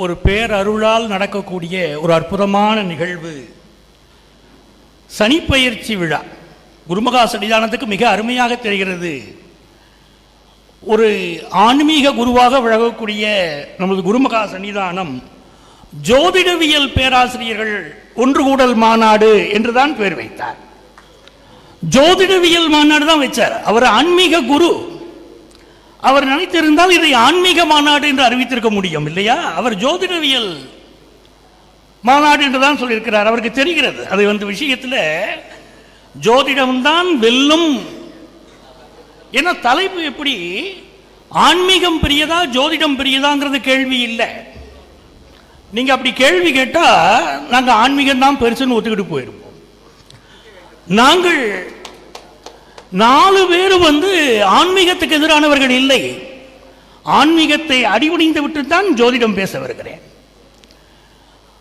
ஒரு பேரருளால் நடக்கக்கூடிய ஒரு அற்புதமான நிகழ்வு சனிப்பெயர்ச்சி விழா. குருமகா சன்னிதானத்துக்கு மிக அருமையாக தெரிகிறது. ஒரு ஆன்மீக குருவாக விளங்கக்கூடிய நமது குருமகா சன்னிதானம் ஜோதிடவியல் பேராசிரியர்கள் ஒன்று கூடல் மாநாடு என்றுதான் பெயர் வைத்தார். ஜோதிடவியல் மாநாடு தான் வச்சார். அவர் ஆன்மீக குரு. அவர் நினைத்திருந்தால் இதை ஆன்மீக மாநாடு என்று அறிவித்திருக்க முடியும் இல்லையா? அவர் ஜோதிடவியல் மாநாடு என்றுதான் சொல்லியிருக்கிறார். அவருக்கு தெரிகிறது அது விஷயத்தில் ஜோதிடம்தான் வெல்லும். ஏன்னா தலைப்பு எப்படி ஆன்மீகம் பெரியதா ஜோதிடம் பெரியதாங்கிறது கேள்வி இல்லை. நீங்க அப்படி கேள்வி கேட்டா நாங்க ஆன்மீகம் தான் பெருசுன்னு ஒத்துக்கிட்டு போயிருப்போம். நாங்கள் 4 பேர் ஆன்மீகத்துக்கு எதிரானவர்கள் இல்லை. ஆன்மீகத்தை அடிபணிந்து விட்டு தான் ஜோதிடம் பேச வருகிறேன்.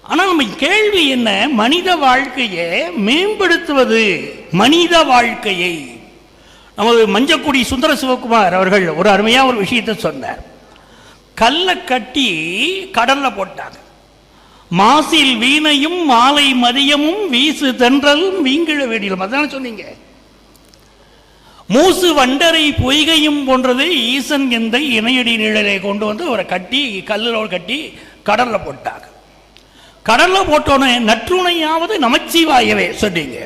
ஆனால் நம்ம கேள்வி என்ன? மனித வாழ்க்கையை மேம்படுத்துவது. மனித வாழ்க்கையை நமது மஞ்சக்குடி சுந்தர சிவகுமார் அவர்கள் ஒரு அருமையா ஒரு விஷயத்தை சொன்னார். கல்லை கட்டி கடல்ல போட்டாங்க. மாசில் வீணையும் மாலை மதியமும் வீசு தென்றலும் வீங்கிழ வேடியும். அதான் சொன்னீங்க. மூசு வண்டரை பொய்கையும் போன்றது ஈசன் எந்த இணையடி நிழலை கொண்டு அவரை கட்டி கல்லோடு கட்டி கடல்ல போட்டாங்க. கடல்ல போட்டோன்னே நற்றுணையாவது நமச்சிவாயவே சொன்னீங்க.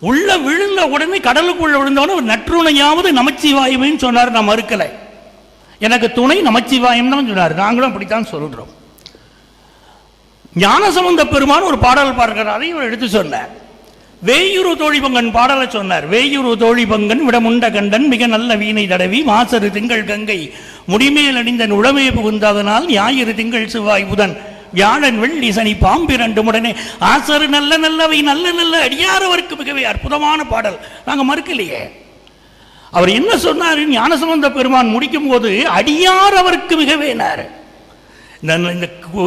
உள்ள விழுந்த உடனே கடலுக்குள்ள விழுந்தவன நற்றுணையாவது நமச்சிவாயவேன்னு சொன்னார். நான் மறுக்கலை. எனக்கு துணை நமச்சிவாயம் தான் சொன்னார். நாங்களும் அப்படித்தான் சொல்றோம். ஞானசம்பந்த பெருமான் ஒரு பாடல் பாடுகிறார். அதையும் எடுத்து சொன்னார். வேயூரு தோழிபங்கன் பாடலை சொன்னார். வேயூரு தோழிபங்கன் விடமுண்ட கண்டன் மிக நல்ல வீணை தடவி மாசரு திங்கள் கங்கை முடிமேல் அணிந்தன் உளமே புகுந்ததனால் ஞாயிறு திங்கள் செவ்வாய் புதன் வியாழன் வெள்ளி சனி பாம்பிரண்டு உடனே ஆசரு நல்ல நல்லவை நல்ல நல்ல அடியாரவருக்கு மிகவே அற்புதமான பாடல். நாங்க மறுக்கலையே. அவர் என்ன சொன்னார்? ஞானசம்பந்த பெருமான் முடிக்கும் போது அடியார் அவருக்கு மிகவேனார்.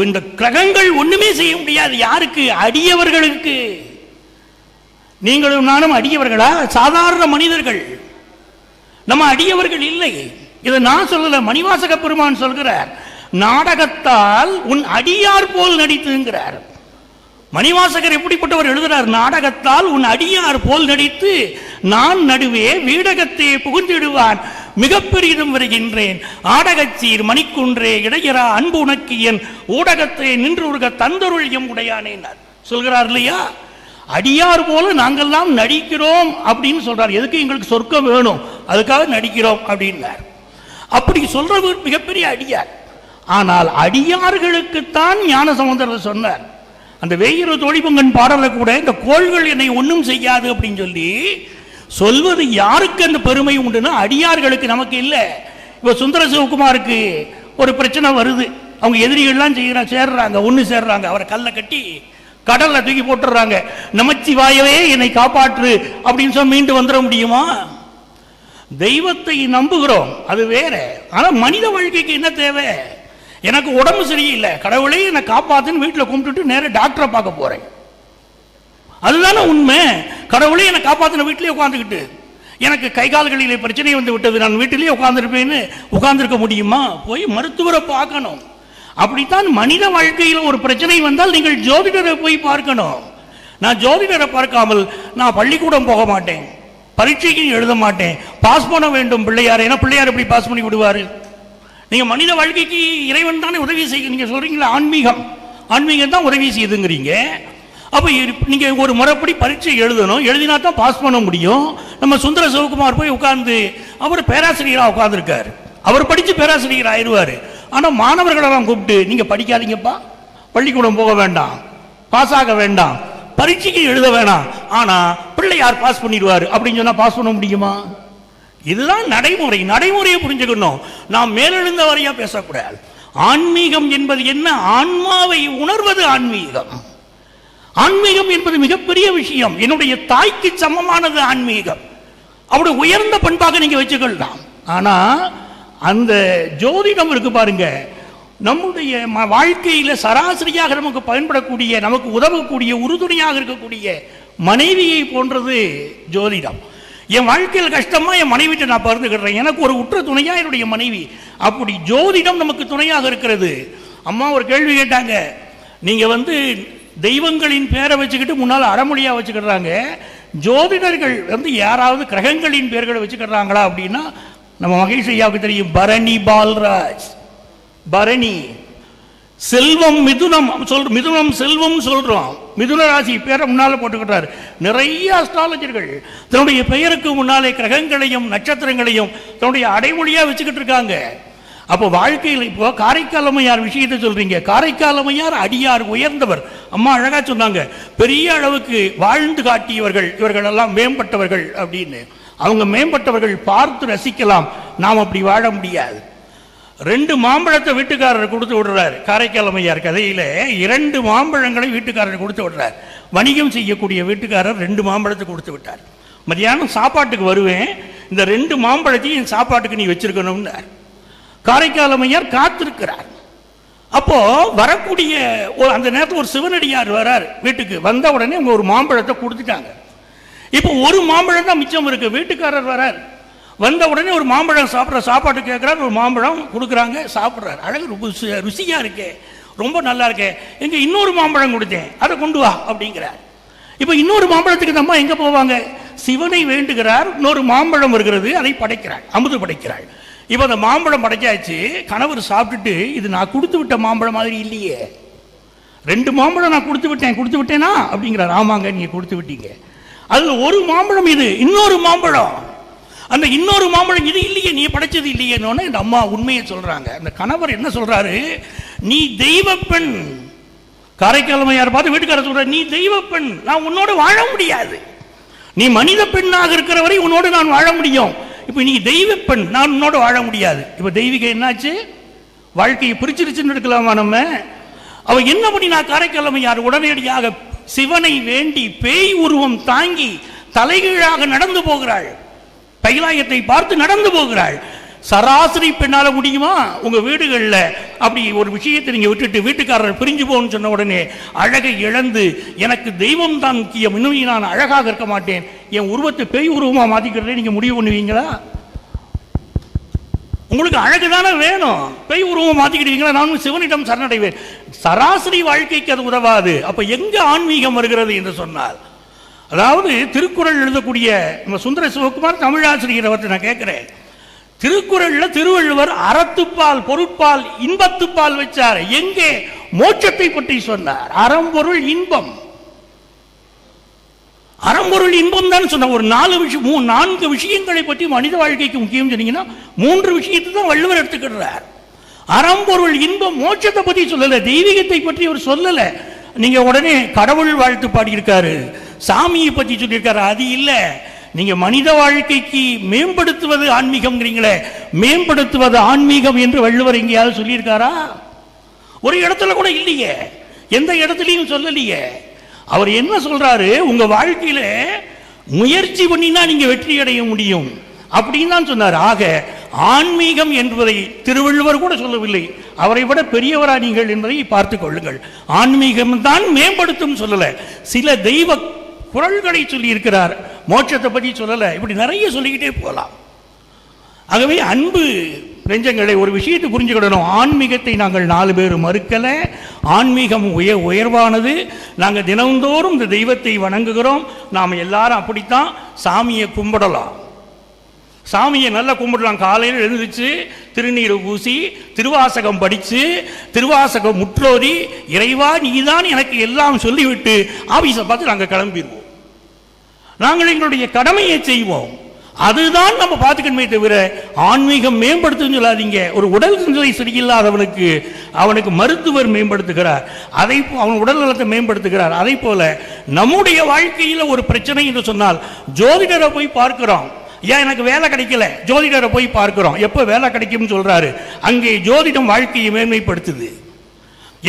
இந்த கிரகங்கள் ஒண்ணுமே செய்ய முடியாது. யாருக்கு? அடியவர்களுக்கு. நீங்களும் நானும் அடியவர்களா? சாதாரண மனிதர்கள். நம்ம அடியவர்கள் இல்லை. இதை நான் சொல்லல, மணிவாசக பெருமான் சொல்கிறார். நாடகத்தால் உன் அடியார் போல் நடித்துங்கிறார். மணிவாசகர் எப்படிப்பட்டவர் எழுதுகிறார்? நாடகத்தால் உன் அடியார் போல் நடித்து நான் நடுவே வீடகத்தை புகுந்திடுவான் மிக பெரிதும் வருகின்றேன் ஆடகச்சீர் மணிக்குன்றே இடையரா அன்பு உனக்கு என் ஊடகத்தை நின்றுருக தந்தருள் எம் உடையானே சொல்கிறார் இல்லையா? அடியார் போல நாங்கள்லாம் நடிக்கிறோம் அப்படின்னு சொல்றார். எதுக்கு? எங்களுக்கு சொர்க்கம் வேணும், அதுக்காக நடிக்கிறோம் அப்படின்னார். அப்படி சொல்றவர் மிகப்பெரிய அடியார். ஆனால் அடியார்களுக்குத்தான் ஞானசம்பந்தர் சொன்னார். அந்த வேயிறு தோழிபங்கன் பாடல கூட இந்த கோள்கள் என்னை ஒன்றும் செய்யாது அப்படின்னு சொல்லி சொல்வது யாருக்கு அந்த பெருமை உண்டுன்னா அடியார்களுக்கு, நமக்கு இல்லை. இப்போ சுந்தர சிவகுமாருக்கு ஒரு பிரச்சனை வருது. அவங்க எதிரிகள்லாம் சேர்றாங்க, ஒன்று சேர்றாங்க. அவரை கல்லை கட்டி கடல்ல தூக்கி போட்டுறாங்க. நமச்சிவாயவே என்னை காப்பாற்று அப்படின்னு சொல்லி மீண்டு வந்துட முடியுமா? தெய்வத்தை நம்புகிறோம், அது வேற. ஆனா மனித வாழ்க்கைக்கு என்ன தேவை? எனக்கு உடம்பு சரியில்லை, கடவுளே என்னை காப்பாத்துன்னு வீட்டில் கும்பிட்டுட்டு நேரம் டாக்டரை பார்க்க போறேன். அதுதானே உண்மை. கடவுளே என்னை காப்பாத்தின வீட்டிலே உட்காந்துக்கிட்டு எனக்கு கை கால்களிலே பிரச்சனை வந்து விட்டது, நான் வீட்டிலேயே உட்கார்ந்துருப்பேன்னு உட்கார்ந்துருக்க முடியுமா? போய் மருத்துவரை பார்க்கணும். அப்படித்தான் மனித வாழ்க்கையில் ஒரு பிரச்சனை வந்தால் நீங்கள் ஜோதிடரை போய் பார்க்கணும். நான் ஜோதிடரை பார்க்காமல் நான் பள்ளிக்கூடம் போக மாட்டேன், பரீட்சைக்கு எழுத மாட்டேன், பாஸ் பண்ண வேண்டும் பிள்ளையார். ஏன்னா பிள்ளையார் எப்படி பாஸ் பண்ணி விடுவாரு? நீங்க மனித வாழ்க்கைக்கு இறைவன் தானே உதவி செய்ய. நீங்க சொல்றீங்களா ஆன்மீகம், ஆன்மீகம் தான் உதவி செய்யுதுங்கிறீங்க. அப்ப நீங்க ஒரு முறைப்படி பரீட்சை எழுதணும், எழுதினா தான் பாஸ் பண்ண முடியும். நம்ம சுந்தர சிவகுமார் போய் உட்கார்ந்து அவர் பேராசிரியராக உட்கார்ந்துருக்காரு. அவர் படிச்சு பேராசிரியர் ஆயிடுவாரு. ஆனா மாணவர்களெல்லாம் கூப்பிட்டு நீங்க படிக்காதீங்கப்பா, பள்ளிக்கூடம் போக வேண்டாம், பாஸ் ஆக வேண்டாம், பரீட்சைக்கு எழுத வேணாம், ஆனா பிள்ளையார் பாஸ் பண்ணிடுவாரு அப்படின்னு சொன்னா பாஸ் பண்ண முடியுமா? இதுதான் நடைமுறை. நடைமுறையை புரிஞ்சுக்கணும். நாம் மேலெழுந்த வரையா பேசக்கூடாது. ஆன்மீகம் என்பது என்ன? ஆன்மாவை உணர்வது ஆன்மீகம். ஆன்மீகம் என்பது மிகப்பெரிய விஷயம். என்னுடைய தாய்க்கு சமமானது ஆன்மீகம். அப்படி உயர்ந்த பண்பாக நீங்க வச்சுக்கலாம். ஆனா அந்த ஜோதிடம் இருக்கு பாருங்க, நம்முடைய வாழ்க்கையில சராசரியாக நமக்கு பயன்படக்கூடிய, நமக்கு உதவக்கூடிய, உறுதுணையாக இருக்கக்கூடிய மனைவியை போன்றது ஜோதிடம். என் வாழ்க்கையில் கஷ்டமா என் மனைவிட்ட நான் பகிர்ந்துக்கிறேன். எனக்கு ஒரு உற்ற துணையா என்னுடைய மனைவி. அப்படி ஜோதிடம் நமக்கு துணையாக இருக்கிறது. அம்மா ஒரு கேள்வி கேட்டாங்க, நீங்க வந்து தெய்வங்களின் பேரை வச்சுக்கிட்டு முன்னால் அடமொழியா வச்சுக்கிறாங்க, ஜோதிடர்கள் வந்து யாராவது கிரகங்களின் பேர்களை வச்சுக்கிறாங்களா அப்படின்னா நம்ம மகேஷ் ஐயாவுக்கு தெரியும். பரணி பால்ராஜ், பரணி செல்வம், மிதுனம் செல்வம் சொல்றோம், மிதுன ராசி பேரை முன்னால போட்டுக்கிட்டாரு. நிறைய அஸ்ட்ராலஜர்கள் தன்னுடைய பெயருக்கு முன்னாலே கிரகங்களையும் நட்சத்திரங்களையும் தன்னுடைய அடைமொழியா வச்சுக்கிட்டு இருக்காங்க. அப்போ வாழ்க்கையில் இப்போ காரைக்கால் அம்மையார் விஷயத்தை சொல்றீங்க. காரைக்கால் அம்மையார் அடியார் உயர்ந்தவர். அம்மா அழகா சொன்னாங்க, பெரிய அளவுக்கு வாழ்ந்து காட்டியவர்கள், இவர்கள் எல்லாம் மேம்பட்டவர்கள் அப்படின்னு. அவங்க மேம்பட்டவர்கள் பார்த்து ரசிக்கலாம், நாம் அப்படி வாழ முடியாது. 2 மாம்பழத்தை வீட்டுக்காரர் கொடுத்து விடுறாரு. காரைக்கால் அம்மையார் கதையில 2 மாம்பழங்களை வீட்டுக்காரர் கொடுத்து விடுறார். வணிகம் செய்யக்கூடிய வீட்டுக்காரர் 2 மாம்பழத்தை கொடுத்து விட்டார். மதியானம் சாப்பாட்டுக்கு வருவேன், இந்த 2 மாம்பழத்தையும் என் சாப்பாட்டுக்கு நீ வச்சிருக்கணும்னு காரைக்கால் அம்மையார் காத்திருக்கிறார். அப்போ வரக்கூடிய அந்த நேரத்தில் ஒரு சிவனடியார் வரார் வீட்டுக்கு. வந்த உடனே அவங்க ஒரு மாம்பழத்தை கொடுத்துட்டாங்க. இப்போ ஒரு மாம்பழம் தான் மிச்சம் இருக்கு. வீட்டுக்காரர் வரார், வந்த உடனே ஒரு மாம்பழம் சாப்பிட்ற சாப்பாட்டு கேட்குறாரு, ஒரு மாம்பழம் கொடுக்குறாங்க, சாப்பிட்றாரு. அழகு ருசியா இருக்கே, ரொம்ப நல்லா இருக்கே, எங்க இன்னொரு மாம்பழம் கொடுத்தேன், அதை கொண்டு வா அப்படிங்கிறார். இப்போ இன்னொரு மாம்பழத்துக்கு நம்ம எங்க போவாங்க? சிவனை வேண்டுகிறார். இன்னொரு மாம்பழம் வருகிறது, அதை படைக்கிறாள், அமுது படைக்கிறாள். இப்போ அந்த மாம்பழம் படைச்சாச்சு. கணவர் சாப்பிட்டுட்டு, இது நான் கொடுத்து விட்ட மாம்பழம் மாதிரி இல்லையே, 2 மாம்பழம் நான் கொடுத்து விட்டேனா அப்படிங்கிறார். ஆமாங்க, நீங்க கொடுத்து விட்டீங்க. அதுல ஒரு மாம்பழம் இது, இன்னொரு மாம்பழம், அந்த இன்னொரு மாம்பழம் இது இல்லையே, நீ படைச்சது இல்லையேன்னு இந்த அம்மா உண்மையை சொல்றாங்க. அந்த கணவர் என்ன சொல்றாரு, நீ தெய்வ பெண். காரைக்கால் அம்மையார் பார்த்து வீட்டுக்காரர் சொல்ற, நீ தெய்வ பெண், நான் உன்னோடு வாழ முடியாது. நீ மனித பெண்ணாக இருக்கிற வரை உன்னோடு நான் வாழ முடியும். இப்ப நீ தெய்வ பெண், நான் உன்னோடு வாழ முடியாது. இப்ப தெய்வீகம் என்னாச்சு? வாழ்க்கையை பிரிச்சிருச்சுன்னு எடுக்கலாமா நம்ம? அவ என்ன பண்ணினா காரைக்கால் அம்மையார் உடனடியாக சிவனை வேண்டி பேய் உருவம் தாங்கி தலைகீழாக நடந்து போகிறாள். கைலாயத்தை பார்த்து நடந்து போகிறாள். சராசரி பெண்ணால முடியுமா? உங்க வீடுகளில் அப்படி ஒரு விஷயத்தை நீங்க விட்டுட்டு வீட்டுக்காரர் பிரிஞ்சு போன்னு சொன்ன உடனே அழகை இழந்து, எனக்கு தெய்வம் தான் முக்கியம், இன்னும் நான் அழகாக இருக்க மாட்டேன், என் உருவத்தை பேய் உருவமா மாத்திக்கிறதே நீங்க முடிவு பண்ணுவீங்களா? உங்களுக்கு அழகுதானே வேணும், பேய் உருவம் மாத்திக்கிட்டீங்களா? நான் சிவனிடம் சரணடைவேன். சராசரி வாழ்க்கைக்கு அது உதவாது. அப்ப எங்க ஆன்மீகம் வருகிறது என்று சொன்னால், அதாவது திருக்குறள் எழுதக்கூடிய நம்ம சுந்தர சிவகுமார் தமிழாசிரியர் அவற்றை நான் கேட்கிறேன். திருக்குறள்ல திருவள்ளுவர் அறத்துப்பால், பொருட்பால், இன்பத்துப்பால் வச்சார். எங்கே மோட்சத்தை பற்றி சொன்னார்? அறம்பொருள் இன்பம், அறம்பொருள் இன்பம் தான் சொன்ன. ஒரு 4 விஷயங்களை பற்றி மனித வாழ்க்கைக்கு முக்கியம் சொன்னீங்கன்னா 3 விஷயத்தை தான் வள்ளுவர் எடுத்துக்கிறார். அறம்பொருள் இன்பம், மோட்சத்தை பற்றி சொல்லல, தெய்வீகத்தை பற்றி அவர் சொல்லல. நீங்க உடனே கடவுள் வாழ்த்து பாடியிருக்காரு, சாமியை பற்றி சொல்லியிருக்காரு. அது இல்ல, நீங்க மனித வாழ்க்கைக்கு மேம்படுத்துவது ஆன்மீகம்ங்கிறீங்களே, மேம்படுத்துவது ஆன்மீகம் என்று வள்ளுவர் எங்கேயாவது சொல்லியிருக்காரா? ஒரு இடத்துல கூட இல்லையே, எந்த இடத்துலையும் சொல்லலையே. அவர் என்ன சொல்றாரு, உங்க வாழ்க்கையில முயற்சி பண்ணினா நீங்க வெற்றி அடைய முடியும் அப்படின்னு தான் சொன்னார். ஆக ஆன்மீகம் என்பதை திருவள்ளுவர் கூட சொல்லவில்லை, அவரை விட பெரியவரா நீங்கள் என்பதை பார்த்துக் கொள்ளுங்கள். ஆன்மீகம் தான் மேம்படுத்தும் சொல்லல, சில தெய்வ குறள்களை சொல்லி இருக்கிறார், மோட்சத்தை பற்றி சொல்லல. இப்படி நிறைய சொல்லிக்கிட்டே போகலாம். ஆகவே அன்பு நெஞ்சங்களை ஒரு விஷயத்தை புரிஞ்சுக்கிடணும். ஆன்மீகத்தை நாங்கள் 4 பேர் மறுக்கல. ஆன்மீகம் உயர்வானது. நாங்கள் தினந்தோறும் இந்த தெய்வத்தை வணங்குகிறோம். நாம் எல்லாரும் அப்படித்தான் சாமியை கும்பிடலாம், சாமியை நல்லா கும்பிடலாம். காலையில் எழுந்திருச்சு திருநீர் பூசி திருவாசகம் படித்து திருவாசகம் முற்றோதி, இறைவா நீதான் எனக்கு எல்லாம் சொல்லிவிட்டு ஆபீஸை பார்த்து நாங்கள் கிளம்பிடுவோம். நாங்கள் எங்களுடைய கடமையை செய்வோம். அதுதான் நம்ம பார்த்துக்கணுமே தவிர ஆன்மீகம் மேம்படுத்துன்னு சொல்லாதீங்க. ஒரு உடல் நிலை சரியில்லாதவனுக்கு அவனுக்கு மருத்துவர் மேம்படுத்துகிறார், அதை அவன் உடல் நலத்தை மேம்படுத்துகிறார். அதை போல நம்முடைய வாழ்க்கையில் ஒரு பிரச்சனை என்று சொன்னால் ஜோதிடரை போய் பார்க்கிறோம். ஏன் எனக்கு வேலை கிடைக்கல, ஜோதிடரை போய் பார்க்கிறோம். எப்போ வேலை கிடைக்கும் சொல்றாரு, அங்கே ஜோதிடம் வாழ்க்கையை மேன்மைப்படுத்துது.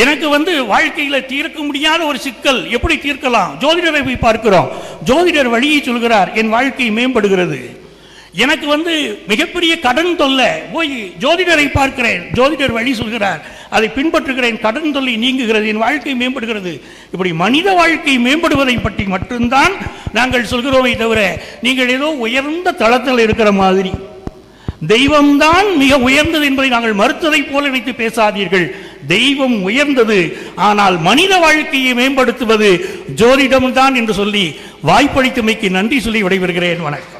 எனக்கு வாழ்க்கையில் தீர்க்க முடியாத ஒரு சிக்கல் எப்படி தீர்க்கலாம், ஜோதிடரை போய் பார்க்கிறோம். ஜோதிடர் வழியை சொல்கிறார், என் வாழ்க்கை மேம்படுகிறது. எனக்கு மிகப்பெரிய கடன் தொல்லை, போய் ஜோதிடரை பார்க்கிறேன், ஜோதிடர் வழி சொல்கிறார், அதை பின்பற்றுகிறேன், கடன் தொல்லை நீங்குகிறது, என் வாழ்க்கை மேம்படுகிறது. இப்படி மனித வாழ்க்கை மேம்படுவதை பற்றி மட்டும்தான் நாங்கள் சொல்கிறோமே தவிர நீங்கள் ஏதோ உயர்ந்த தளத்தில் இருக்கிற மாதிரி தெய்வம்தான் மிக உயர்ந்தது என்பதை நாங்கள் மறுத்ததை போல நினைத்து பேசாதீர்கள். தெய்வம் உயர்ந்தது, ஆனால் மனித வாழ்க்கையை மேம்படுத்துவது ஜோதிடம்தான் என்று சொல்லி வாய்ப்பளித்தமைக்கு நன்றி சொல்லி விடைபெறுகிறேன். வணக்கம்.